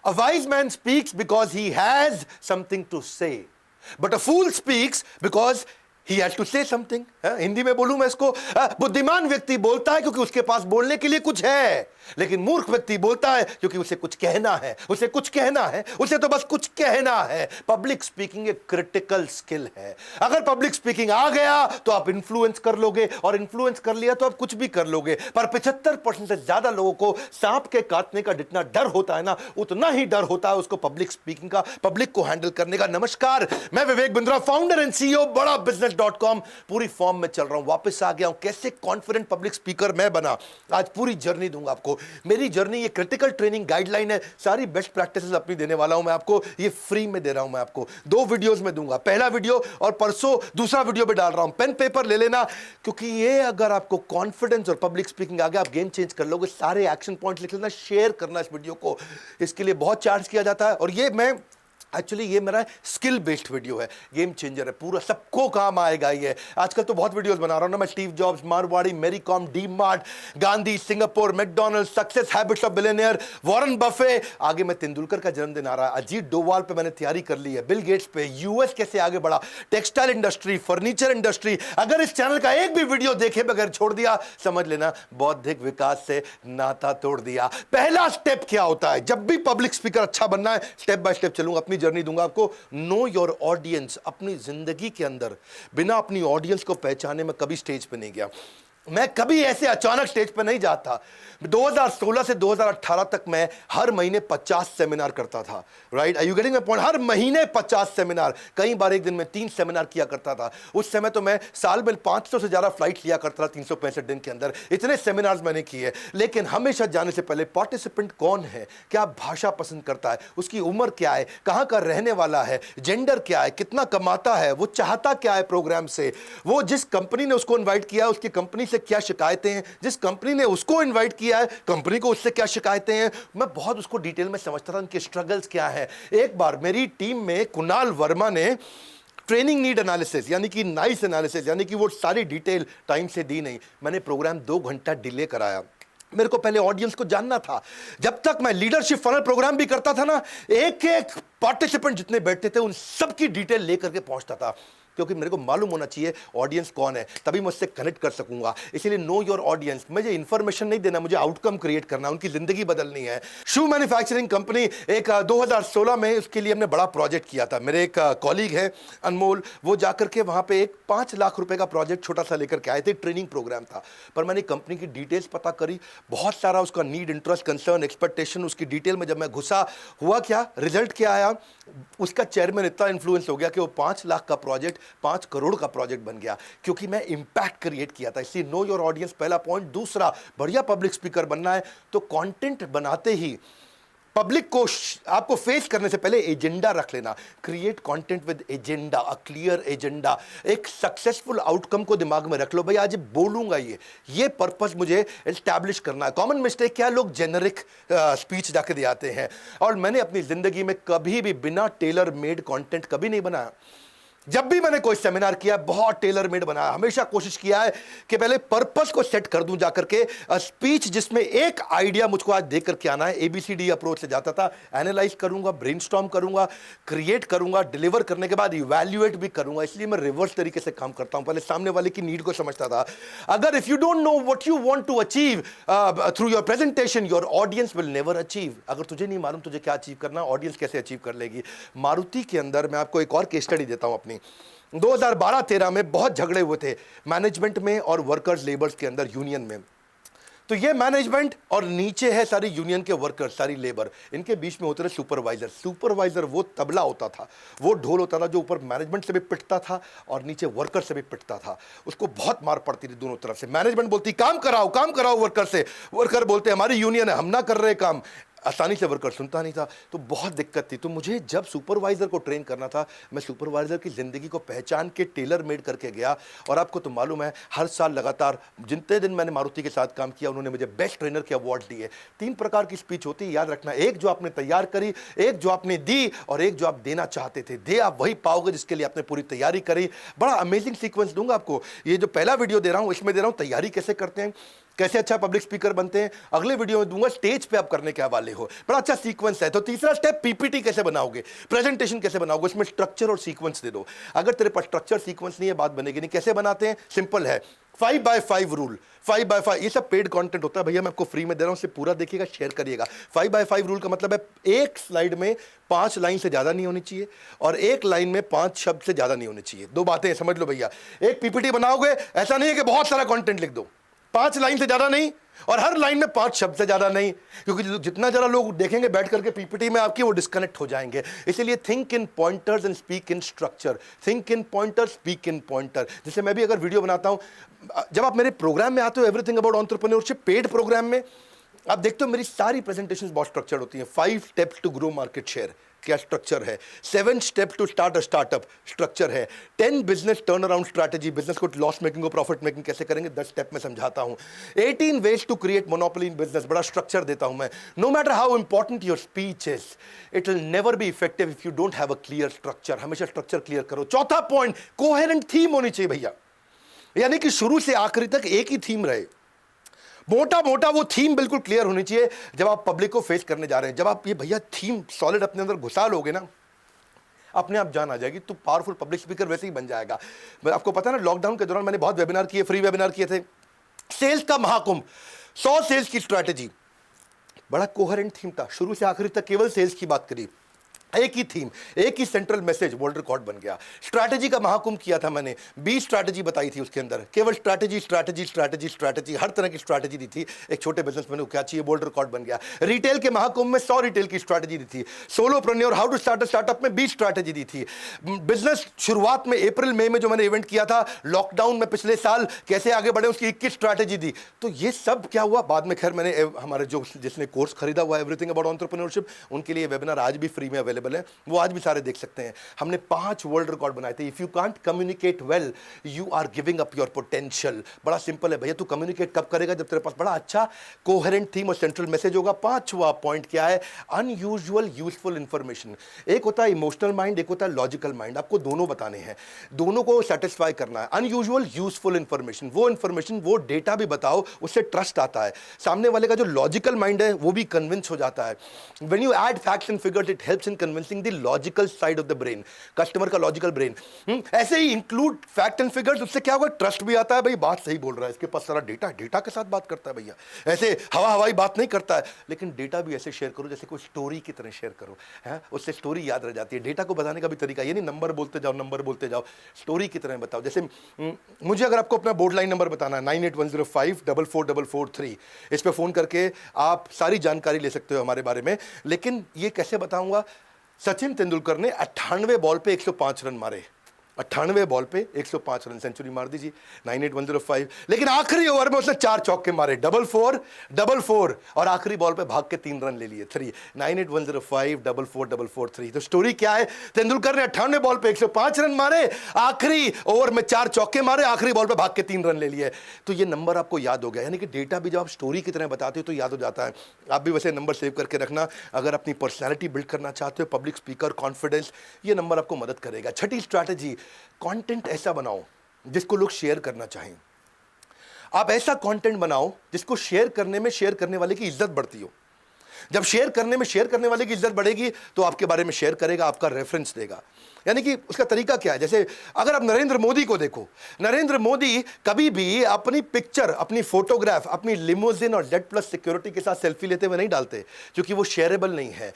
A wise man speaks because he has something to say, but a fool speaks because he has to say something. Hindi में बोलूं मैं इसको, बुद्धिमान व्यक्ति बोलता है क्योंकि उसके पास बोलने के लिए कुछ है, लेकिन मूर्ख व्यक्ति बोलता है क्योंकि उसे कुछ कहना है, उसे कुछ कहना है, उसे तो बस कुछ कहना है। पब्लिक स्पीकिंग एक क्रिटिकल स्किल है। अगर पब्लिक स्पीकिंग आ गया तो आप इन्फ्लुएंस कर लोगे, और इन्फ्लुएंस कर लिया तो आप कुछ भी कर लोगे। पर 75% से ज्यादा लोगों को सांप के काटने का जितना डर होता है ना, उतना ही डर होता है उसको पब्लिक स्पीकिंग का, पब्लिक को हैंडल करने का। नमस्कार, मैं Vivek Bindra, founder and CEO बड़ा बिजनेस.com, पूरी फॉर्म में चल रहा हूं, वापस आ गया हूं। कैसे कॉन्फिडेंट पब्लिक स्पीकर मैं बना, आज पूरी जर्नी दूंगा आपको। मेरी जर्नी, ये क्रिटिकल ट्रेनिंग गाइडलाइन है, सारी बेस्ट प्रैक्टिसेस अपनी देने वाला हूं मैं आपको, ये फ्री में दे रहा हूं मैं आपको। 2 वीडियोस में दूंगा, पहला वीडियो और परसों दूसरा वीडियो में डाल रहा हूं। पेन पेपर ले लेना, क्योंकि ये अगर आपको कॉन्फिडेंस और पब्लिक स्पीकिंग आ गया, आप गेम चेंज कर लोगे। सारे एक्शन पॉइंट्स लिख लेना, शेयर करना इस वीडियो को, इसके लिए बहुत चार्ज किया जाता है। और ये मैं एक्चुअली ये मेरा स्किल बेस्ड वीडियो है, गेम चेंजर है, पूरा सबको काम आएगा ये। आजकल तो बहुत वीडियोस बना रहा हूं ना मैं, Steve Jobs, Marwari, Mary Kom, D Mart, Gandhi, Singapore, McDonald, success habits of billionaire, Warren Buffett, आगे मैं तेंदुलकर का जन्मदिन आ रहा है, अजीत डोवाल पे मैंने तैयारी कर ली है, बिल गेट्स पे, यूएस कैसे आगे बढ़ा, टेक्सटाइल इंडस्ट्री, फर्नीचर इंडस्ट्री। अगर इस चैनल का एक भी वीडियो देखे बगैर छोड़ दिया, समझ लेना बौद्धिक विकास से नाता तोड़ दिया। पहला स्टेप क्या होता है जब भी पब्लिक स्पीकर अच्छा बनना है? स्टेप बाय स्टेप चलूंगा, अपनी जर्नी दूंगा आपको। Know your audience. अपनी जिंदगी के अंदर बिना अपनी ऑडियंस को पहचाने मैं कभी स्टेज पे नहीं गया। मैं कभी ऐसे अचानक स्टेज पे नहीं जाता। 2016 से 2018 तक मैं हर महीने 50 सेमिनार करता था। Right, are you getting my point? हर महीने 50 सेमिनार, कई बार एक दिन में 3 सेमिनार किया करता था। उस समय तो मैं साल में 500 से ज्यादा फ्लाइट लिया करता था 365 दिन के अंदर। इतने सेमिनार्स मैंने किए। लेकिन हमेशा जाने से पहले पार्टिसिपेंट कौन है, क्या भाषा पसंद करता है, उसकी उम्र क्या है, कहां का रहने वाला है, जेंडर क्या है, कितना कमाता है, वो चाहता क्या है प्रोग्राम से, वो जिस कंपनी ने उसको इन्वाइट किया उसकी कंपनी से क्या शिकायतें हैं, जिस कंपनी ने उसको इनवाइट किया है कंपनी को उससे क्या शिकायतें हैं। मैं बहुत उसको डिटेल में समझता था, उनके स्ट्रगल्स क्या है। एक बार मेरी टीम में कुणाल वर्मा ने ट्रेनिंग नीड एनालिसिस यानी कि नाइस एनालिसिस यानी कि वो सारी डिटेल टाइम से दी नहीं। मैंने प्रोग्राम 2 घंटा डिले कराया। मेरे को पहले ऑडियंस को जानना था। जब तक मैं लीडरशिप फनल प्रोग्राम भी करता था ना, एक एक पार्टिसिपेंट जितने बैठते थे उन सबकी डिटेल लेकर के पहुंचता था, क्योंकि मेरे को मालूम होना चाहिए ऑडियंस कौन है, तभी मैं उससे कनेक्ट कर सकूंगा। इसीलिए नो योर ऑडियंस। मुझे इंफॉर्मेशन नहीं देना, मुझे आउटकम क्रिएट करना, उनकी जिंदगी बदलनी है। शू मैन्युफैक्चरिंग कंपनी, एक 2016 में उसके लिए हमने बड़ा प्रोजेक्ट किया था। मेरे एक कॉलीग है अनमोल, वो जाकर के वहां पे एक 5 लाख रुपए का प्रोजेक्ट छोटा सा लेकर के आए थे। ट्रेनिंग प्रोग्राम था, पर मैंने कंपनी की डिटेल्स पता करी, बहुत सारा उसका नीड, इंटरेस्ट, कंसर्न, एक्सपेक्टेशन, उसकी डिटेल में जब मैं घुसा, हुआ क्या, रिजल्ट क्या आया, उसका चेयरमैन इतना इन्फ्लुएंस हो गया कि वो 5 लाख का प्रोजेक्ट 5 करोड़ का प्रोजेक्ट बन गया, क्योंकि मैं इंपैक्ट क्रिएट किया था। इसलिए नो योर ऑडियंस पहला पॉइंट। दूसरा, बढ़िया पब्लिक स्पीकर बनना है तो कंटेंट बनाते ही पब्लिक को आपको फेस करने से पहले एजेंडा रख लेना। Create content with agenda, a clear agenda. एक सक्सेसफुल आउटकम को दिमाग में रख लो, भाई आज बोलूंगा ये पर्पस मुझे एस्टैब्लिश करना है। कॉमन मिस्टेक क्या है, लोग जेनरिक स्पीच जाके दे आते हैं। और मैंने अपनी जिंदगी में कभी भी बिना टेलर मेड कंटेंट कभी नहीं बनाया। जब भी मैंने कोई सेमिनार किया, बहुत टेलर मेड बनाया। हमेशा कोशिश किया है कि पहले पर्पस को सेट कर दूं जाकर के, स्पीच जिसमें एक आइडिया मुझको आज देख करके आना है। ABCD अप्रोच से जाता था, एनालाइज करूंगा, ब्रेनस्टॉर्म करूंगा, क्रिएट करूंगा, डिलीवर करने के बाद इवैल्यूएट भी करूंगा। इसलिए मैं रिवर्स तरीके से काम करता हूं। पहले सामने वाले की नीड को समझता था। अगर if you don't know what you want to achieve through your presentation, your audience will never achieve. अगर तुझे नहीं मालूम तुझे क्या अचीव करना, ऑडियंस कैसे अचीव कर लेगी। मारुति के अंदर मैं आपको एक और केस स्टडी देता हूं अपनी। 2012-13 में बहुत झगड़े हुए थे मैनेजमेंट में और वर्कर्स लेबर्स के अंदर, यूनियन में। तो ये मैनेजमेंट और नीचे है सारी यूनियन के वर्कर्स, सारी लेबर, इनके बीच में होते थे सुपरवाइजर। सुपरवाइजर वो तबला होता था, वो ढोल होता था जो ऊपर मैनेजमेंट से भी पिटता था और नीचे वर्कर से भी पिटता था। उसको बहुत मार पड़ती थी दोनों तरफ से। मैनेजमेंट बोलती काम कराओ वर्कर से, वर्कर बोलते हमारी यूनियन है, हम ना कर रहे काम। आसानी से वर्कर सुनता नहीं था, तो बहुत दिक्कत थी। तो मुझे जब सुपरवाइजर को ट्रेन करना था, मैं सुपरवाइजर की जिंदगी को पहचान के टेलर मेड करके गया। और आपको तो मालूम है, हर साल लगातार जितने दिन मैंने मारुति के साथ काम किया, उन्होंने मुझे बेस्ट ट्रेनर के अवार्ड दिए। 3 प्रकार की स्पीच होती है, याद रखना। एक जो आपने तैयार करी, एक जो आपने दी, और एक जो आप देना चाहते थे। दे आप वही पाओगे जिसके लिए आपने पूरी तैयारी करी। बड़ा अमेजिंग सीक्वेंस दूंगा आपको। ये जो पहला वीडियो दे रहा हूं, इसमें दे रहा हूं तैयारी कैसे करते हैं। कैसे अच्छा पब्लिक स्पीकर बनते हैं अगले वीडियो में दूंगा, स्टेज पे आप करने के हवाले हो, बड़ा अच्छा सीक्वेंस है। तो तीसरा स्टेप, पीपीटी कैसे बनाओगे, प्रेजेंटेशन कैसे बनाओगे, उसमें स्ट्रक्चर और सीक्वेंस दे दो। अगर तेरे पास स्ट्रक्चर सीक्वेंस नहीं है, बात बनेगी नहीं। कैसे बनाते हैं, सिंपल है, 5x5 रूल। 5x5 ये सब पेड कंटेंट होता है भैया, मैं आपको फ्री में दे रहा हूं, इसे पूरा देखिएगा, शेयर करिएगा। 5x5 रूल का मतलब है एक स्लाइड में 5 लाइन से ज्यादा नहीं होनी चाहिए और एक लाइन में 5 शब्द से ज्यादा नहीं होनी चाहिए। दो बातें समझ लो भैया। एक पीपीटी बनाओगे, ऐसा नहीं है कि बहुत सारा कंटेंट लिख दो, 5 लाइन से ज्यादा नहीं और हर लाइन में 5 शब्द से ज्यादा नहीं, क्योंकि जितना जरा लोग देखेंगे बैठ करके पीपीटी में आपकी, वो डिस्कनेक्ट हो जाएंगे। इसीलिए think in pointers and speak in structure. Think in pointer, speak in pointer. जैसे मैं भी अगर वीडियो बनाता हूं, जब आप मेरे प्रोग्राम में आते हो everything about entrepreneurship paid program में, आप देखते हो मेरी सारी प्रेजेंटेशंस बहुत स्ट्रक्चर्ड होती हैं। 5 steps to grow market share, क्या स्ट्रक्चर है। 7 steps to start a startup, structure है। 10 business turn around strategy, business को लॉस मेकिंग को प्रॉफिट मेकिंग कैसे करेंगे, 10 स्टेप में समझाता हूं। 18 ways to create monopoly in business, बड़ा स्ट्रक्चर देता हूं मैं। No matter how important your speech is, it will never be effective if you don't have a clear structure. हमेशा स्ट्रक्चर क्लियर करो। चौथा पॉइंट, कोहेरेंट थीम होनी चाहिए भैया, यानी कि शुरू से आखिरी तक एक ही थीम रहे। मोटा मोटा वो थीम बिल्कुल क्लियर होनी चाहिए जब आप पब्लिक को फेस करने जा रहे हैं। जब आप ये भैया थीम सॉलिड अपने अंदर घुसा लोगे ना, अपने आप जान आ जाएगी, तो पावरफुल पब्लिक स्पीकर वैसे ही बन जाएगा। आपको पता है ना, लॉकडाउन के दौरान मैंने बहुत वेबिनार किए, फ्री वेबिनार किए थे। सेल्स का महाकुंभ, 100 सेल्स की स्ट्रैटेजी, बड़ा कोहेरेंट थीम था, शुरू से आखिरी तक केवल सेल्स की बात करी, एक ही थीम, एक ही सेंट्रल मैसेज, वर्ल्ड रिकॉर्ड बन गया। स्ट्रैटेजी का महाकुंभ किया था मैंने, 20 स्ट्रैटेजी बताई थी उसके अंदर, केवल स्ट्रैटेजी स्ट्रैटेजी स्ट्रैटेजी स्ट्रैटेजी, हर तरह की स्ट्रैटेजी दी थी। एक छोटे बिजनेसमैन को क्या चाहिए, वर्ल्ड रिकॉर्ड बन गया। रिटेल के महाकुंभ में 100 रिटेल की स्ट्रैटेजी दी थी। Solopreneur, how to start a startup में 20 स्ट्रैटेजी दी थी। बिजनेस शुरुआत में अप्रैल मई में जो मैंने इवेंट किया था, लॉकडाउन में पिछले साल कैसे आगे बढ़े, उसकी 21 स्ट्रैटेजी दी। तो ये सब क्या हुआ बाद में, खैर मैंने हमारे जो जिसने कोर्स खरीदा हुआ एवरीथिंग अबाउट एंटरप्रेन्योरशिप, उनके लिए वेबिनार आज भी फ्री में अवेलेबल है, वो आज भी सारे देख सकते हैं। हमने 5 वर्ल्ड रिकॉर्ड बनाए थे। If you can't communicate well, you are giving up your potential. बड़ा सिंपल है भैया, तू कम्युनिकेट कब करेगा, जब तेरे पास बड़ा अच्छा कोहेरेंट थीम और सेंट्रल मैसेज होगा। 5वां पॉइंट क्या है, अनयूजुअल यूजफुल इंफॉर्मेशन। एक होता है इमोशनल माइंड, एक होता है लॉजिकल माइंड, आपको दोनों बताने हैं, दोनों को सेटिस्फाई करना है। अनयूजुअल यूजफुल इंफॉर्मेशन, वो इंफॉर्मेशन, वो डेटा भी बताओ, उससे ट्रस्ट आता है। सामने वाले का जो लॉजिकल माइंड है वो भी कन्विंस हो जाता है। When you add facts and figures, it helps in convincing the logical side of the brain, customer का लॉजिकल ब्रेन। ऐसे ही इंक्लूड फैक्ट एंड फिगर्स, उससे क्या होगा, ट्रस्ट भी आता है, भाई बात सही बोल रहा है, इसके पास सारा डेटा, डेटा के साथ बात करता है भैया, ऐसे हवा हवाई बात नहीं करता है। लेकिन डेटा भी ऐसे शेयर करो जैसे कोई स्टोरी की तरह शेयर करो, है उससे स्टोरी याद रह जाती है। डेटा को बताने का भी तरीका ये नहीं नंबर बोलते जाओ, नंबर बोलते जाओ, स्टोरी की तरह बताओ। जैसे मुझे अगर आपको अपना बोर्ड लाइन नंबर बताना है 9810544443, इस पे फोन करके आप सारी जानकारी ले सकते हो हमारे बारे में। लेकिन ये कैसे बताऊंगा, सचिन तेंदुलकर ने 98 बॉल पे 105 रन मारे, 98 बॉल पे 105 रन, सेंचुरी मार दीजिए 98105। लेकिन आखिरी ओवर में उसने 4 चौके मारे, 4-4 और आखिरी बॉल पे भाग के 3 रन ले लिए, 3 9810544443। तो स्टोरी क्या है, तेंदुलकर ने 98 बॉल पे 105 रन मारे, आखिरी ओवर में 4 चौके मारे, आखिरी बॉल पे भाग के 3 रन ले लिए। तो ये नंबर आपको याद हो गया, यानी कि डेटा भी जब आप स्टोरी की तरह बताते हो तो याद हो जाता है। आप भी वैसे नंबर सेव करके रखना, अगर अपनी पर्सनैलिटी बिल्ड करना चाहते हो, पब्लिक स्पीकर, कॉन्फिडेंस, ये नंबर आपको मदद करेगा। छठी स्ट्रैटेजी, कंटेंट ऐसा बनाओ जिसको लोग शेयर करना चाहें। आप ऐसा कंटेंट बनाओ जिसको शेयर करने में शेयर करने वाले की इज्जत बढ़ती हो। जब शेयर करने में शेयर करने वाले की इज्जत बढ़ेगी तो आपके बारे में शेयर करेगा, आपका रेफरेंस देगा। यानी कि उसका तरीका क्या है, जैसे अगर आप नरेंद्र मोदी को देखो, नरेंद्र मोदी कभी भी अपनी पिक्चर, अपनी फोटोग्राफ, अपनी लिमोजिन और जेड प्लस सिक्योरिटी के साथ सेल्फी लेते हुए नहीं डालते, क्योंकि वो शेयरेबल नहीं है।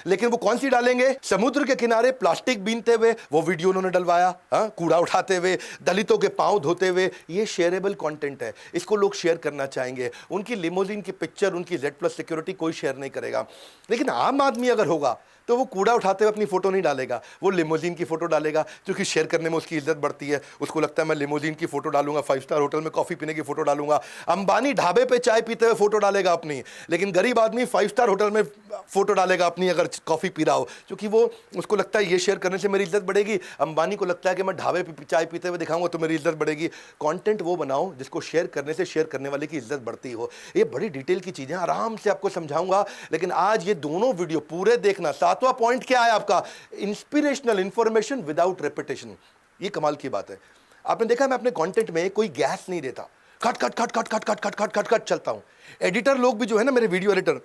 लेकिन वो कौन सी डालेंगे, समुद्र के किनारे प्लास्टिक बीनते हुए वो वीडियो उन्होंने डलवाया, कूड़ा उठाते हुए, दलितों के पांव धोते हुए, ये शेयरेबल कंटेंट है, इसको लोग शेयर करना चाहेंगे। उनकी लिमोजिन की पिक्चर, उनकी जेड प्लस सिक्योरिटी कोई शेयर नहीं करेगा। लेकिन आम आदमी अगर होगा तो वो कूड़ा उठाते हुए अपनी फोटो नहीं डालेगा, वो लिमोजिन की फोटो डालेगा, क्योंकि शेयर करने में उसकी इज्जत बढ़ती है। उसको लगता है मैं लिमोजिन की फोटो डालूंगा, 5 स्टार होटल में कॉफी पीने की फोटो डालूंगा। अंबानी ढाबे पे चाय पीते हुए फोटो डालेगा अपनी, लेकिन गरीब आदमी 5 स्टार होटल में फोटो डालेगा अपनी अगर कॉफी पी रहा हो, क्योंकि वो उसको लगता है ये शेयर करने से मेरी इज्जत बढ़ेगी। अंबानी को लगता है कि मैं ढाबे पे चाय पीते हुए दिखाऊंगा तो मेरी इज्जत बढ़ेगी। कंटेंट वो बनाओ जिसको शेयर करने से शेयर करने वाले की इज्जत बढ़ती हो। ये बड़ी डिटेल की चीजें, आराम से आपको समझाऊंगा, लेकिन आज ये दोनों वीडियो पूरे देखना। 7वां पॉइंट क्या है आपका, इंस्पिरेशनल इंफॉर्मेशन विदाउट रेपिटेशन। ये कमाल की बात है। आपने देखा मैं अपने कंटेंट में कोई गैस नहीं देता, cut cut cut cut cut cut cut cut cut cut चलता हूं। एडिटर लोग भी जो है ना, मेरे वीडियो एडिटर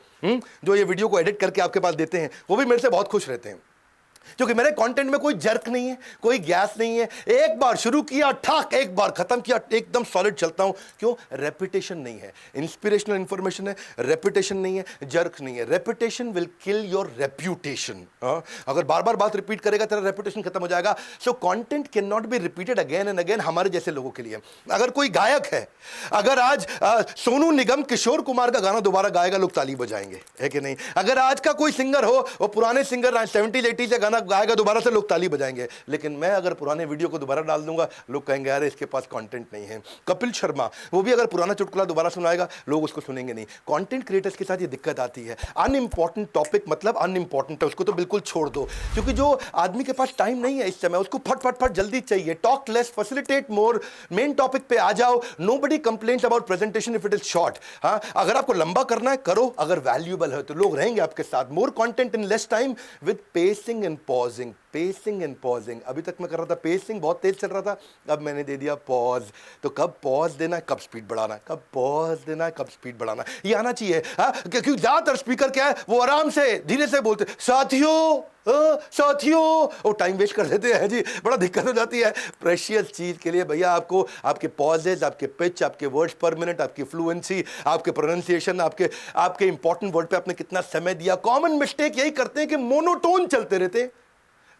जो ये वीडियो को एडिट करके आपके पास देते हैं, वो भी मेरे से बहुत खुश रहते हैं, क्योंकि मेरे कंटेंट में कोई जर्क नहीं है, कोई गैस नहीं है। एक बार शुरू किया ठाक, एक बार खत्म किया, एकदम सॉलिड चलता हूं। क्यों? रेपिटेशन नहीं है, इंस्पिरेशनल इंफॉर्मेशन है, रेपिटेशन नहीं है, जर्क नहीं है। Repetition will kill your reputation. अगर बार बार बात रिपीट करेगा तेरा रेपुटेशन खत्म हो जाएगा। So content can not be repeated again and again, हमारे जैसे लोगों के लिए। अगर कोई गायक है, अगर आज सोनू निगम किशोर कुमार का गाना दोबारा गाएगा, लोग ताली बजाएंगे, है कि नहीं? अगर आज का कोई सिंगर हो, वो पुराने सिंगर 70s 80s से गाना गाएगा दोबारा से, लोग ताली बजाएंगे। लेकिन मैं अगर पुराने वीडियो को दोबारा डाल दूंगा, लोग कहेंगे यार इसके पास कंटेंट नहीं है। कपिल शर्मा, वो भी अगर पुराना चुटकुला दोबारा सुनाएगा, लोग उसको सुनेंगे नहीं। कंटेंट क्रिएटर्स के साथ ये दिक्कत आती है। अनइंपॉर्टेंट टॉपिक मतलब अनइंपॉर्टेंट है, उसको तो बिल्कुल छोड़ दो, क्योंकि जो आदमी के पास टाइम नहीं है इस समय, उसको फट फट फट जल्दी चाहिए। Talk less, facilitate more, main topic पे आ जाओ। Nobody complains about presentation if it is short. हाँ, अगर आपको लंबा करना है करो, अगर वैल्यूएबल है तो लोग रहेंगे आपके साथ। More content in less time with pacing and pausing. Pacing and pausing, अभी तक मैं कर रहा था पेसिंग, बहुत तेज चल रहा था, अब मैंने दे दिया पॉज। तो कब पॉज देना है, कब स्पीड बढ़ाना है, कब पॉज देना है, कब स्पीड बढ़ाना है, ये आना चाहिए। क्योंकि ज्यादातर स्पीकर क्या है, वो आराम से धीरे से बोलते, साथियों साथियों, वो टाइम वेस्ट कर देते हैं जी, बड़ा दिक्कत हो जाती है। प्रेशियस चीज के लिए भैया आपको आपके पॉजेज, आपके पिच, आपके वर्ड्स पर मिनट, आपकी फ्लुएंसी, आपके प्रोनाउंसिएशन, आपके इंपॉर्टेंट वर्ड पे आपने कितना समय दिया। कॉमन मिस्टेक यही करते हैं कि मोनोटोन चलते रहते हैं।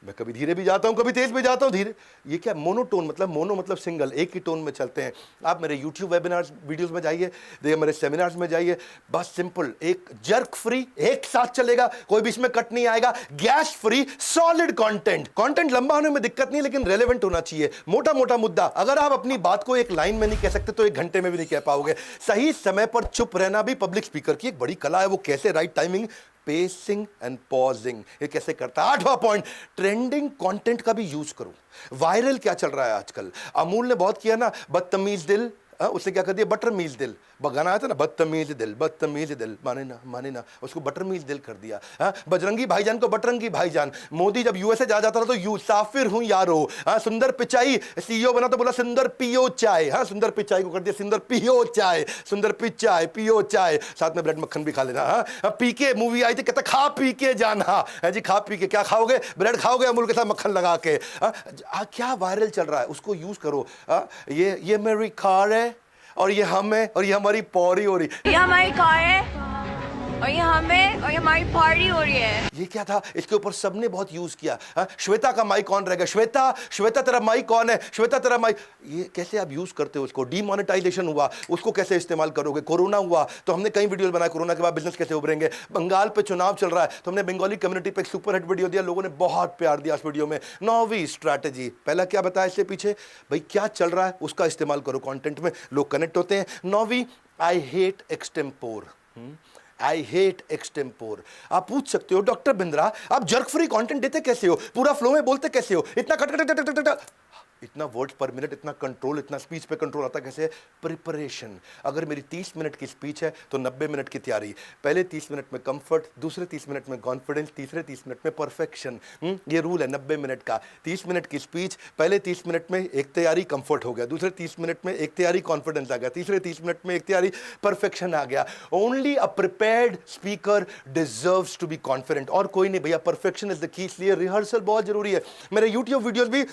मैं कभी धीरे भी जाता हूं, कभी तेज भी जाता हूं। धीरे, ये क्या मोनोटोन मतलब? मोनो मतलब सिंगल, एक ही टोन में चलते हैं। आप मेरे YouTube वेबिनार्स वीडियोस में जाइए, देखिए मेरे सेमिनार्स में जाइए, बस सिंपल, एक जर्क फ्री, एक साथ चलेगा, कोई बीच में कट नहीं आएगा, gas free, solid content. Content लंबा होने में दिक्कत नहीं, लेकिन रेलेवेंट होना चाहिए। मोटा मोटा मुद्दा, अगर आप अपनी बात को एक लाइन में नहीं कह सकते तो एक घंटे में भी नहीं कह पाओगे। सही समय पर चुप रहना भी पब्लिक स्पीकर की एक बड़ी कला है। वो कैसे? Right timing, pacing and pausing. ये कैसे करता है? 8वां पॉइंट, ट्रेंडिंग कंटेंट का भी यूज करो। वायरल क्या चल रहा है आजकल? अमूल ने बहुत किया ना, बदतमीज दिल, उसने क्या कर दिया, बटरमीज दिल। गाना आया था ना, बदतमीज दिल, माने ना, उसको बटरमीज दिल कर दिया। बजरंगी भाईजान को बटरंगी भाईजान। मोदी जब यूएसए जा जाता था तो यू साफिर हूं यारो। सुंदर पिचाई सीईओ बना तो बोला सुंदर पियो चाय। सुंदर पिचाई को कर दिया सुंदर पियो चाय, सुंदर पिचाई पियो चाय, साथ में ब्रेड मक्खन भी खा लेना। पीके मूवी आई थी, कहता खा पी के जाना है जी, खा पी के। क्या खाओगे? ब्रेड खाओगे अमूल के साथ मक्खन लगा के। क्या वायरल चल रहा है, उसको यूज करो। ये मेरी कार है और ये हम है और ये हमारी पौरी हो रही, ये हमारी कार है और ये हमें और ये हमारी पार्टी हो रही है। ये क्या था? इसके ऊपर सबने बहुत यूज किया। श्वेता का माइक कौन रहेगा? श्वेता तेरा माइक कौन है? श्वेता तेरा माइक। ये कैसे आप यूज करते हो उसको? डीमोनेटाइजेशन हुआ, उसको कैसे इस्तेमाल करोगे? कोरोना हुआ तो हमने कई वीडियो बनाए, कोरोना के बाद बिजनेस कैसे उभरेंगे। बंगाल पे चुनाव चल रहा है तो हमने बंगाली कम्युनिटी पे एक सुपर हिट वीडियो दिया, लोगों ने बहुत प्यार दिया उस वीडियो में। 9वीं स्ट्रैटेजी, पहला क्या बताया इससे पीछे? भाई क्या चल रहा है उसका इस्तेमाल करो कंटेंट में, लोग कनेक्ट होते हैं। 9वीं, I hate extempore. I hate extempore. आप पूछ सकते हो डॉक्टर बिंद्रा आप जर्क फ्री कंटेंट देते कैसे हो, पूरा फ्लो में बोलते कैसे हो, इतना cut cut cut cut cut, इतना वर्ड पर मिनट, इतना कंट्रोल, इतना स्पीच पे कंट्रोल आता कैसे? प्रिपरेशन। अगर मेरी 30 मिनट की स्पीच है तो 90 मिनट की तैयारी। पहले 30 मिनट में कंफर्ट, दूसरे 30 मिनट में कॉन्फिडेंस, तीसरे 30 मिनट में परफेक्शन। ये रूल है 90 मिनट का। 30 मिनट की स्पीच, पहले 30 मिनट में एक तैयारी कंफर्ट हो गया, दूसरे 30 मिनट में एक तैयारी कॉन्फिडेंस आ गया, तीसरे 30 मिनट में एक तैयारी परफेक्शन आ गया। Only a prepared speaker deserves to be confident, और कोई नहीं भैया। परफेक्शन इज द की, इसलिए रिहर्सल बहुत जरूरी है। मेरे यूट्यूब वीडियोस भी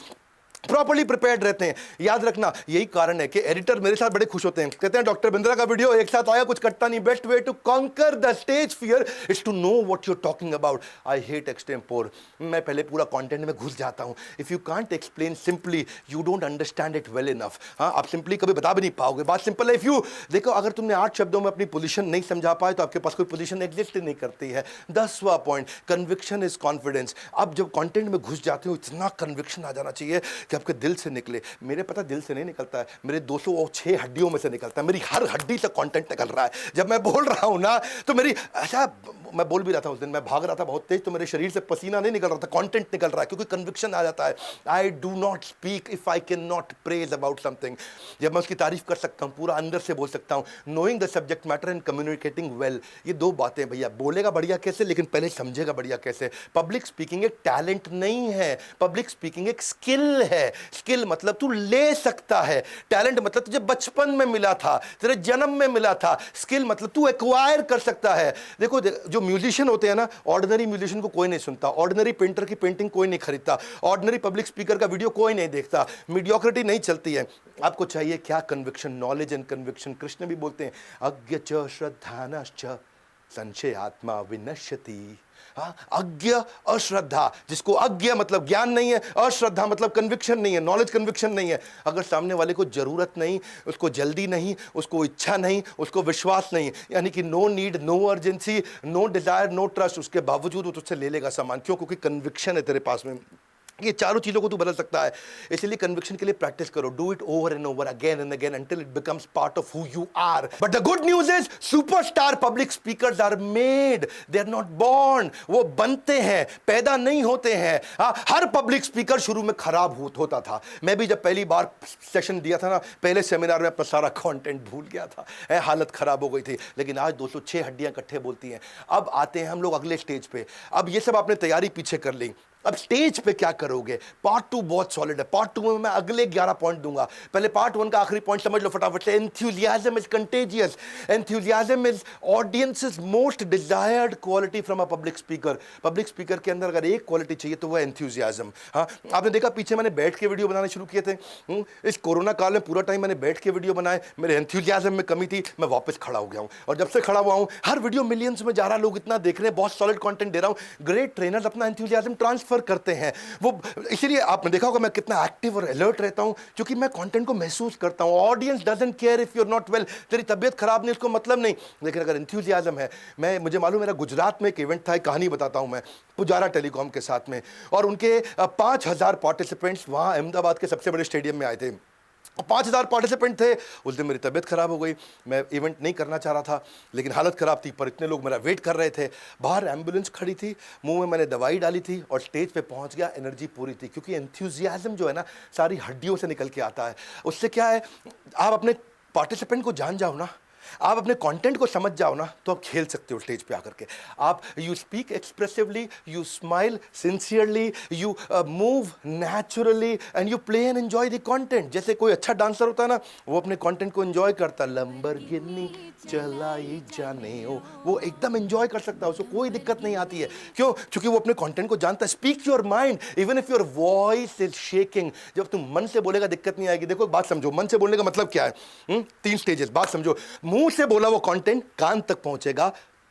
प्रॉपर्ली प्रिपेयर्ड रहते हैं। याद रखना, यही कारण है कि एडिटर मेरे साथ बड़े खुश होते हैं, कहते हैं डॉक्टर बिंद्रा का वीडियो एक साथ आया, कुछ कटता नहीं। Best way to conquer the stage fear is to know what you are talking about. I hate extempore. मैं पहले पूरा कंटेंट में घुस जाता हूं। If you can't explain simply, you don't understand it well enough. आप सिंपली कभी बता भी नहीं पाओगे। बात सिंपल है। इफ यू देखो, अगर तुमने 8 शब्दों में अपनी पोजीशन नहीं समझा पाए तो आपके पास कोई पोजीशन एग्जिस्ट नहीं करती है। 10वां पॉइंट, कन्विक्शन इज कॉन्फिडेंस। अब जब कंटेंट में घुस जाते हो, इतना कन्विक्शन आ जाना चाहिए कि आपके दिल से निकले। मेरे पता दिल से नहीं निकलता है, मेरे 206 हड्डियों में से निकलता है। मेरी हर हड्डी से कंटेंट निकल रहा है। जब मैं बोल रहा हूं ना तो मेरी ऐसा मैं बोल भी रहा था उस दिन, मैं भाग रहा था बहुत तेज, तो मेरे शरीर से पसीना नहीं निकल रहा था, कंटेंट निकल रहा है, क्योंकि कन्विक्शन आ जाता है। I do not speak if I can not praise about something. जब मैं उसकी तारीफ कर सकता हूँ, पूरा अंदर से बोल सकता हूँ, knowing the subject matter and communicating well, ये दो बातें भैया। बोलेगा बढ़िया कैसे, लेकिन पहले समझेगा बढ़िया कैसे। पब्लिक स्पीकिंग एक टैलेंट नहीं है, पब्लिक स्पीकिंग एक स्किल है। स्किल मतलब तू ले सकता है, टैलेंट मतलब तुझे बचपन में मिला था, तेरे जन्म में मिला था, स्किल मतलब तू एक्वायर कर सकता है। देखो जो म्यूजिशियन होते हैं ना, ऑर्डिनरी म्यूजिशियन को कोई नहीं सुनता, ऑर्डिनरी पेंटर की पेंटिंग कोई नहीं खरीदता, ऑर्डिनरी पब्लिक स्पीकर का वीडियो कोई नहीं देखता, मीडियोक्रिटी नहीं चलती है। आपको चाहिए क्या? Conviction, knowledge and conviction. Krishna भी बोलते हैं अज्ञ च श्रद्धानश्च संशय आत्मा विनश्यति। हाँ, अज्ञ अश्रद्धा, जिसको अज्ञ मतलब ज्ञान नहीं है, अश्रद्धा मतलब कन्विक्शन नहीं है, नॉलेज कन्विक्शन नहीं है। अगर सामने वाले को जरूरत नहीं, उसको जल्दी नहीं, उसको इच्छा नहीं, उसको विश्वास नहीं, यानी कि no need, no urgency, no desire, no trust, उसके बावजूद वो तुझसे ले लेगा सामान। क्यों? क्योंकि कन्विक्शन है तेरे पास में। ये चारों चीजों को तू बदल सकता है। इसलिए कन्विक्शन के लिए प्रैक्टिस करो, do it over and over, again and again, until it becomes part of who you are. But the good news is superstar public speakers are made, they are not born. वो बनते हैं, पैदा नहीं होते हैं। हर public speaker शुरू में खराब होता था। मैं भी जब पहली बार सेशन दिया था ना, पहले सेमिनार में अपना सारा कंटेंट भूल गया था, हालत खराब हो गई थी। लेकिन आज 206 हड्डियां इकट्ठे बोलती हैं। अब आते हैं हम लोग अगले स्टेज पे। अब ये सब आपने तैयारी पीछे कर ली, अब स्टेज पे क्या करोगे? पार्ट 2 बहुत सॉलिड है। पार्ट 2 में मैं अगले 11 पॉइंट दूंगा। पहले पार्ट 1 का आखिरी पॉइंट समझ लो फटाफट से। Enthusiasm is contagious. Enthusiasm is audiences most desired quality from a public speaker. Public speaker के अंदर अगर एक क्वालिटी चाहिए तो वो एंथुसियाज्म। हाँ, आपने देखा पीछे मैंने बैठ के वीडियो बनाने शुरू किए थे। इस कोरोना काल में पूरा टाइम मैंने बैठ के वीडियो बनाए। मेरे एंथुसियाज्म में कमी थी, मैं वापस खड़ा हो गया हूँ। और जब से खड़ा हुआ हूँ, हर वीडियो मिलियंस में जा रहा, लोग इतना देख रहे हैं, बहुत सॉलिड कंटेंट दे रहा हूँ। ग्रेट ट्रेनर्स अपना एंथुसियाज्म ट्रांसफर करते हैं। वो इसीलिए आपने देखा होगा मैं कितना एक्टिव और अलर्ट रहता हूं, क्योंकि मैं कंटेंट को महसूस करता हूं। Audience doesn't care if you are not well. तेरी तबीयत खराब नहीं, उसको मतलब नहीं, लेकिन अगर एंथुसियाज्म है। मुझे मालूम, मेरा गुजरात में एक इवेंट था, एक कहानी बताता हूं मैं, पुजारा टेलीकॉम के साथ में, और उनके 5000 पार्टिसिपेंट्स वहां अहमदाबाद के सबसे बड़े स्टेडियम में आए थे। 5000 पार्टिसिपेंट थे। उस दिन मेरी तबीयत खराब हो गई, मैं इवेंट नहीं करना चाह रहा था, लेकिन हालत खराब थी, पर इतने लोग मेरा वेट कर रहे थे। बाहर एम्बुलेंस खड़ी थी, मुंह में मैंने दवाई डाली थी और स्टेज पे पहुंच गया। एनर्जी पूरी थी, क्योंकि एंथुसियाज्म जो है ना, सारी हड्डियों से निकल के आता है। उससे क्या है, आप अपने पार्टिसिपेंट को जान जाओ ना, आप अपने कंटेंट को समझ जाओ ना, तो आप खेल सकते हो स्टेज पे आकर के। आप you speak expressively, you smile sincerely, you move naturally and you play and enjoy the content. जैसे कोई अच्छा डांसर होता है ना, वो अपने कंटेंट को एंजॉय करता है। लंबरगिनी चलाई जाने हो, वो एकदम एंजॉय कर सकता है, उसको कोई दिक्कत नहीं आती है। क्यों? क्योंकि वो अपने कंटेंट को जानता है। Speak your mind even if your voice is shaking. जब तुम मन से बोलेगा दिक्कत नहीं आएगी। देखो बात समझो, मन से बोलने का मतलब क्या है? 3 स्टेजेस, बात समझो। मुंह से बोला वो कंटेंट कान तक पहुंचेगा,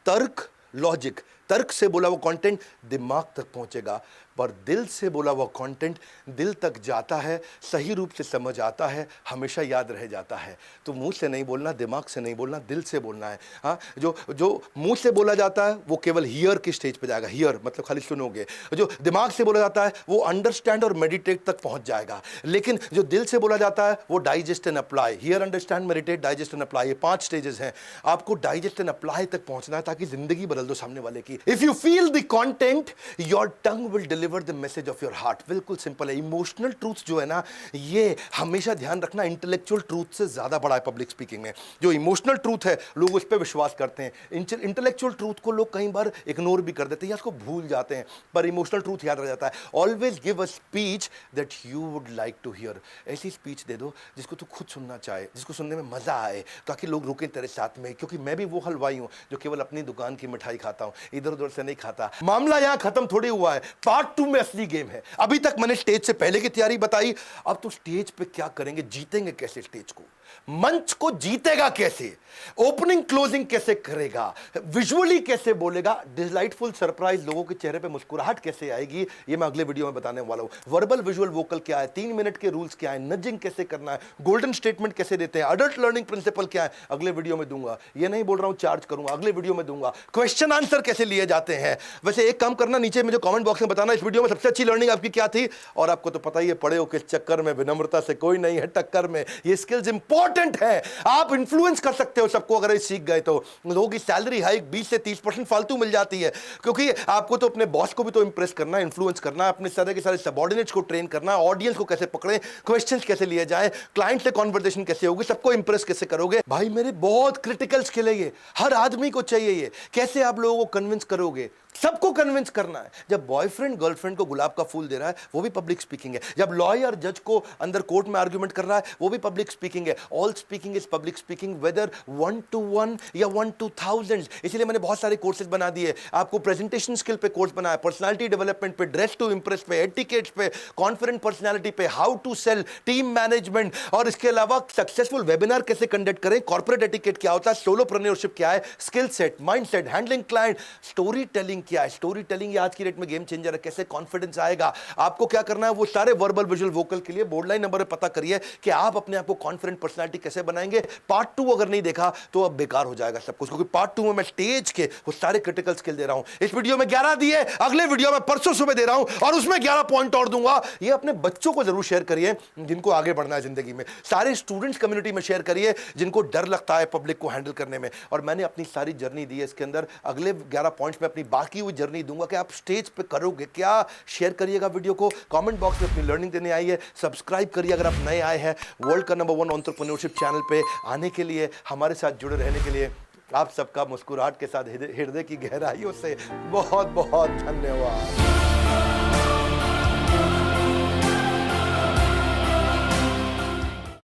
तर्क, लॉजिक। तर्क से बोला वो कंटेंट दिमाग तक पहुंचेगा, पर दिल से बोला वो कंटेंट दिल तक जाता है, सही रूप से समझ आता है, हमेशा याद रह जाता है। तो मुंह से नहीं बोलना, दिमाग से नहीं बोलना, दिल से बोलना है। हाँ, जो मुंह से बोला जाता है वो केवल हियर की स्टेज पे जाएगा। हियर मतलब खाली सुनोगे। जो दिमाग से बोला जाता है वो अंडरस्टैंड और मेडिटेट तक पहुंच जाएगा। लेकिन जो दिल से बोला जाता है वो digest and apply. Here, understand, meditate, digest and apply, ये 5 स्टेजेस हैं। आपको डाइजेस्ट एंड अप्लाई तक पहुंचना है, ताकि जिंदगी बदल दो सामने वाले की। If you feel the content, your tongue will deliver the message of your heart. बिल्कुल सिंपल है। इमोशनल ट्रूथ जो है ना, ये हमेशा ध्यान रखना, इंटेलेक्चुअल ट्रूथ से ज्यादा बड़ा है पब्लिक स्पीकिंग में। जो इमोशनल ट्रूथ है लोग उस पर विश्वास करते हैं, इंटेलेक्चुअल ट्रूथ को लोग कई बार इग्नोर भी कर देते हैं या उसको भूल जाते हैं, पर इमोशनल ट्रूथ याद रह जाता है। Always give a speech that you would like to hear. ऐसी स्पीच दे दो जिसको तू खुद सुनना चाहे, जिसको सुनने में मजा आए, ताकि लोग रुकें तेरे साथ में। क्योंकि मैं भी वो हलवाई हूं जो केवल अपनी दुकान की मिठाई खाता हूं, इधर उधर से नहीं खाता। मामला यहां खत्म थोड़ी हुआ है, पार्ट 2 में असली गेम है। अभी तक मैंने स्टेज से पहले की तैयारी बताई, अब तो स्टेज पे क्या करेंगे, जीतेंगे कैसे स्टेज को, मंच को जीतेगा कैसे, ओपनिंग क्लोजिंग कैसे करेगा, विजुअली कैसे बोलेगा, डिलाइटफुल सरप्राइज, लोगों के चेहरे पे मुस्कुराहट कैसे आएगी, ये मैं अगले वीडियो में बताने वाला हूं। वर्बल विजुअल वोकल क्या है, 3 मिनट के रूल्स क्या है, नजिंग कैसे करना है, गोल्डन स्टेटमेंट कैसे देते हैं, अडल्ट लर्निंग प्रिंसिपल क्या है, अगले वीडियो में दूंगा। ये नहीं बोल रहा हूं चार्ज करूंगा, अगले वीडियो में दूंगा। क्वेश्चन आंसर कैसे लिए जाते हैं। वैसे एक काम करना, नीचे मुझे कमेंट बॉक्स में बताना इस वीडियो में सबसे अच्छी लर्निंग आपकी क्या थी। और आपको तो पता ही है, पढ़े हो किस चक्कर में, विनम्रता से कोई नहीं है टक्कर में। ये स्किल्स इंपॉर्टेंट इंपॉर्टेंट है। आप इन्फ्लुएंस कर सकते हो सबको अगर ये सीख गए तो। लोगों की सैलरी हाइक 20 से 30% फालतू मिल जाती है, क्योंकि आपको तो अपने बॉस को भी तो इंप्रेस करना है, इन्फ्लुएंस करना है, अपने सारे के सारे सबऑर्डिनेट्स को ट्रेन करना है, ऑडियंस को कैसे पकड़े, क्वेश्चंस कैसे लिए जाए, क्लाइंट से कॉन्वर्सेशन कैसे होगी, सबको इंप्रेस कैसे करोगे। भाई मेरे बहुत क्रिटिकल स्किल है ये, हर आदमी को चाहिए ये। कैसे आप लोगों को कन्विंस करोगे? सबको कन्विंस करना है। जब बॉयफ्रेंड गर्लफ्रेंड को गुलाब का फूल दे रहा है वो भी पब्लिक स्पीकिंग है। जब लॉयर जज को अंदर कोर्ट में आर्गुमेंट कर रहा है वो भी पब्लिक स्पीकिंग है। All speaking is public speaking, whether 1 to 1 या 1 to 1000। इसलिए मैंने बहुत सारे कोर्सेज बना दिए आपको। प्रेजेंटेशन स्किल पे कोर्स बनाया, पर्सनालिटी डेवलपमेंट पे, ड्रेस टू इंप्रेस पे, एटिकेट्स पे, कॉन्फिडेंट पर्सनालिटी पे, how to sell, team management, और इसके अलावा सक्सेसफुल वेबिनार कैसे कंडक्ट करें, कॉर्पोरेट एटिकेट क्या होता है, सोलोप्रेन्योरशिप क्या है, skill set, mindset, handling client, story telling क्या है। स्टोरी टेलिंग आज की डेट में गेम चेंजर है। कैसे कॉन्फिडेंस आएगा, आपको क्या करना है, वो सारे वर्बल विजुअल वोकल के लिए बोर्ड लाइन नंबर पे पता करिए कि आप अपने आप को कॉन्फिडेंट पर्सनालिटी कैसे बनाएंगे। पार्ट 2 अगर नहीं देखा तो अब बेकार हो जाएगा सब कुछ, क्योंकि पार्ट 2 में मैं स्टेज के वो सारे क्रिटिकल स्किल दे रहा हूं। इस वीडियो में 11 दिए, अगले वीडियो में परसों सुबह दे रहा हूं और उसमें 11 पॉइंट और दूंगा। ये अपने बच्चों को जरूर शेयर करिए जिनको आगे बढ़ना है जिंदगी में। सारे स्टूडेंट्स कम्युनिटी में शेयर करिए जिनको डर लगता है पब्लिक को हैंडल करने में। और मैंने अपनी सारी जर्नी दी है इसके अंदर। अगले 11 पॉइंट्स में अपनी बाकी हुई जर्नी दूंगा कि आप स्टेज पे करोगे क्या। शेयर करिएगा वीडियो को, कमेंट बॉक्स में अपनी लर्निंग देने आइए, सब्सक्राइब करिए अगर आप नए आए हैं वर्ल्ड का नंबर 1 एंटरप्रेन्योरशिप चैनल पे आने के लिए, हमारे साथ जुड़े रहने के लिए आप सबका मुस्कुराहट के साथ हृदय की गहराइयों से बहुत बहुत धन्यवाद।